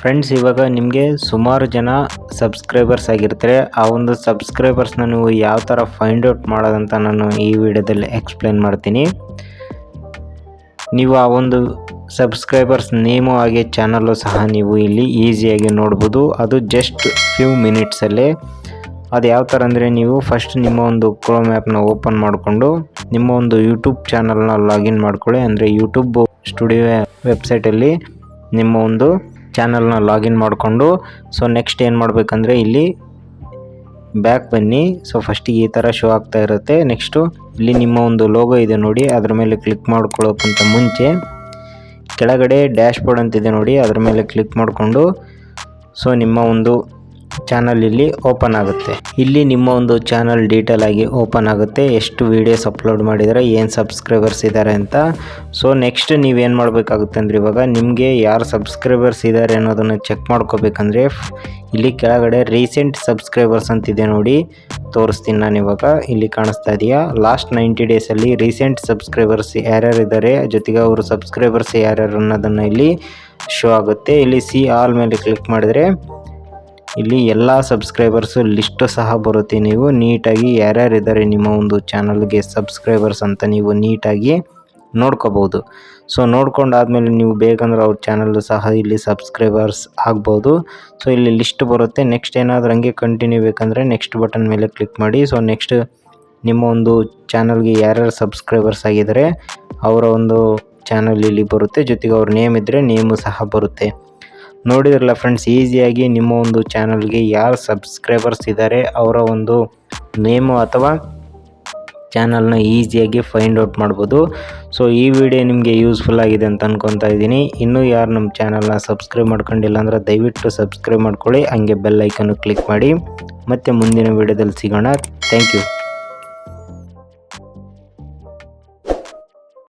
Friends, ಇವಾಗ ನಿಮಗೆ ಸುಮಾರು ಜನ ಸಬ್ಸ್ಕ್ರೈಬರ್ಸ್ ಆಗಿರ್ತಾರೆ. ಆ ಒಂದು ಸಬ್ಸ್ಕ್ರೈಬರ್ಸ್ನ ನೀವು ಯಾವ ಥರ ಫೈಂಡ್ ಔಟ್ ಮಾಡೋದಂತ ನಾನು ಈ ವಿಡಿಯೋದಲ್ಲಿ ಎಕ್ಸ್ಪ್ಲೇನ್ ಮಾಡ್ತೀನಿ. ನೀವು ಆ ಒಂದು ಸಬ್ಸ್ಕ್ರೈಬರ್ಸ್ ನೇಮು ಹಾಗೆ ಚಾನಲ್ಲು ಸಹ ನೀವು ಇಲ್ಲಿ ಈಸಿಯಾಗಿ ನೋಡ್ಬೋದು. ಅದು ಜಸ್ಟ್ ಫ್ಯೂ ಮಿನಿಟ್ಸಲ್ಲೇ. ಅದು ಯಾವ ಥರ ಅಂದರೆ, ನೀವು ಫಸ್ಟ್ ನಿಮ್ಮ ಒಂದು ಕ್ರೋಮ್ ಆ್ಯಪ್ನ ಓಪನ್ ಮಾಡಿಕೊಂಡು ನಿಮ್ಮ ಒಂದು ಯೂಟ್ಯೂಬ್ ಚಾನಲ್ನ ಲಾಗಿನ್ ಮಾಡ್ಕೊಳ್ಳಿ. ಅಂದರೆ ಯೂಟ್ಯೂಬ್ ಸ್ಟುಡಿಯೋ ವೆಬ್ಸೈಟಲ್ಲಿ ನಿಮ್ಮ ಒಂದು ಚಾನಲ್ನ ಲಾಗಿನ್ ಮಾಡಿಕೊಂಡು ನೆಕ್ಸ್ಟ್ ಏನು ಮಾಡಬೇಕಂದ್ರೆ ಇಲ್ಲಿ ಬ್ಯಾಕ್ ಬನ್ನಿ. ಫಸ್ಟಿಗೆ ಈ ಥರ ಶೋ ಆಗ್ತಾ ಇರುತ್ತೆ. ನೆಕ್ಸ್ಟು ಇಲ್ಲಿ ನಿಮ್ಮ ಒಂದು ಲೋಗೋ ಇದೆ ನೋಡಿ, ಅದ್ರ ಮೇಲೆ ಕ್ಲಿಕ್ ಮಾಡ್ಕೊಳ್ಳೋಕ್ಕಿಂತ ಮುಂಚೆ ಕೆಳಗಡೆ ಡ್ಯಾಶ್ ಬೋರ್ಡ್ ಅಂತಿದೆ ನೋಡಿ, ಅದ್ರ ಮೇಲೆ ಕ್ಲಿಕ್ ಮಾಡಿಕೊಂಡು ನಿಮ್ಮ ಒಂದು ಚಾನಲ್ ಇಲ್ಲಿ ಓಪನ್ ಆಗುತ್ತೆ. ಇಲ್ಲಿ ನಿಮ್ಮ ಒಂದು ಚಾನಲ್ ಡೀಟೇಲ್ ಆಗಿ ಓಪನ್ ಆಗುತ್ತೆ, ಎಷ್ಟು ವೀಡಿಯೋಸ್ ಅಪ್ಲೋಡ್ ಮಾಡಿದರೆ, ಏನು ಸಬ್ಸ್ಕ್ರೈಬರ್ಸ್ ಇದ್ದಾರೆ ಅಂತ. ನೆಕ್ಸ್ಟ್ ನೀವೇನು ಮಾಡಬೇಕಾಗುತ್ತೆ ಅಂದರೆ, ಇವಾಗ ನಿಮಗೆ ಯಾರು ಸಬ್ಸ್ಕ್ರೈಬರ್ಸ್ ಇದ್ದಾರೆ ಅನ್ನೋದನ್ನು ಚೆಕ್ ಮಾಡ್ಕೋಬೇಕಂದ್ರೆ ಇಲ್ಲಿ ಕೆಳಗಡೆ ರೀಸೆಂಟ್ ಸಬ್ಸ್ಕ್ರೈಬರ್ಸ್ ಅಂತಿದೆ ನೋಡಿ, ತೋರಿಸ್ತೀನಿ ನಾನು. ಇವಾಗ ಇಲ್ಲಿ ಕಾಣಿಸ್ತಾ ಇದೆಯಾ, ಲಾಸ್ಟ್ 90 ಡೇಸಲ್ಲಿ ರೀಸೆಂಟ್ ಸಬ್ಸ್ಕ್ರೈಬರ್ಸ್ ಯಾರ್ಯಾರು ಇದ್ದಾರೆ, ಜೊತೆಗೆ ಅವರು ಸಬ್ಸ್ಕ್ರೈಬರ್ಸ್ ಯಾರ್ಯಾರು ಅನ್ನೋದನ್ನು ಇಲ್ಲಿ ಶೋ ಆಗುತ್ತೆ. ಇಲ್ಲಿ ಸಿ ಆಲ್ ಮೇಲೆ ಕ್ಲಿಕ್ ಮಾಡಿದರೆ ಇಲ್ಲಿ ಎಲ್ಲ ಸಬ್ಸ್ಕ್ರೈಬರ್ಸು ಲಿಸ್ಟು ಸಹ ಬರುತ್ತೆ. ನೀವು ನೀಟಾಗಿ ಯಾರ್ಯಾರಿದ್ದಾರೆ ನಿಮ್ಮ ಒಂದು ಚಾನಲ್ಗೆ ಸಬ್ಸ್ಕ್ರೈಬರ್ಸ್ ಅಂತ ನೀವು ನೀಟಾಗಿ ನೋಡ್ಕೋಬೋದು. ನೋಡ್ಕೊಂಡಾದ್ಮೇಲೆ ನೀವು ಬೇಕಂದ್ರೆ ಅವ್ರ ಚಾನಲ್ಲು ಸಹ ಇಲ್ಲಿ ಸಬ್ಸ್ಕ್ರೈಬರ್ಸ್ ಆಗ್ಬೋದು. ಇಲ್ಲಿ ಲಿಸ್ಟ್ ಬರುತ್ತೆ. ನೆಕ್ಸ್ಟ್ ಏನಾದರೂ ಹಂಗೆ ಕಂಟಿನ್ಯೂ ಬೇಕಂದರೆ ನೆಕ್ಸ್ಟ್ ಬಟನ್ ಮೇಲೆ ಕ್ಲಿಕ್ ಮಾಡಿ. ನೆಕ್ಸ್ಟ್ ನಿಮ್ಮ ಒಂದು ಚಾನಲ್ಗೆ ಯಾರ್ಯಾರು ಸಬ್ಸ್ಕ್ರೈಬರ್ಸ್ ಆಗಿದ್ದಾರೆ ಅವರ ಒಂದು ಚಾನಲ್ ಇಲ್ಲಿ ಬರುತ್ತೆ, ಜೊತೆಗೆ ಅವ್ರ ನೇಮ್ ಇದ್ದರೆ ನೇಮು ಸಹ ಬರುತ್ತೆ. ನೋಡಿದ್ರಲ್ಲ ಫ್ರೆಂಡ್ಸ್, ಈಸಿಯಾಗಿ ನಿಮ್ಮ ಒಂದು ಚಾನಲ್ಗೆ ಯಾರು ಸಬ್ಸ್ಕ್ರೈಬರ್ಸ್ ಇದ್ದಾರೆ ಅವರ ಒಂದು ನೇಮು ಅಥವಾ ಚಾನಲ್ನ ಈಸಿಯಾಗಿ ಫೈಂಡ್ ಔಟ್ ಮಾಡ್ಬೋದು. ಈ ವಿಡಿಯೋ ನಿಮಗೆ ಯೂಸ್ಫುಲ್ ಆಗಿದೆ ಅಂತ ಅನ್ಕೊತಾ ಇದ್ದೀನಿ. ಇನ್ನೂ ಯಾರು ನಮ್ಮ ಚಾನಲ್ನ ಸಬ್ಸ್ಕ್ರೈಬ್ ಮಾಡ್ಕೊಂಡಿಲ್ಲ ಅಂದರೆ ದಯವಿಟ್ಟು ಸಬ್ಸ್ಕ್ರೈಬ್ ಮಾಡ್ಕೊಳ್ಳಿ, ಹಂಗೆ ಬೆಲ್ ಐಕನ್ನು ಕ್ಲಿಕ್ ಮಾಡಿ. ಮತ್ತೆ ಮುಂದಿನ ವಿಡಿಯೋದಲ್ಲಿ ಸಿಗೋಣ. Thank you.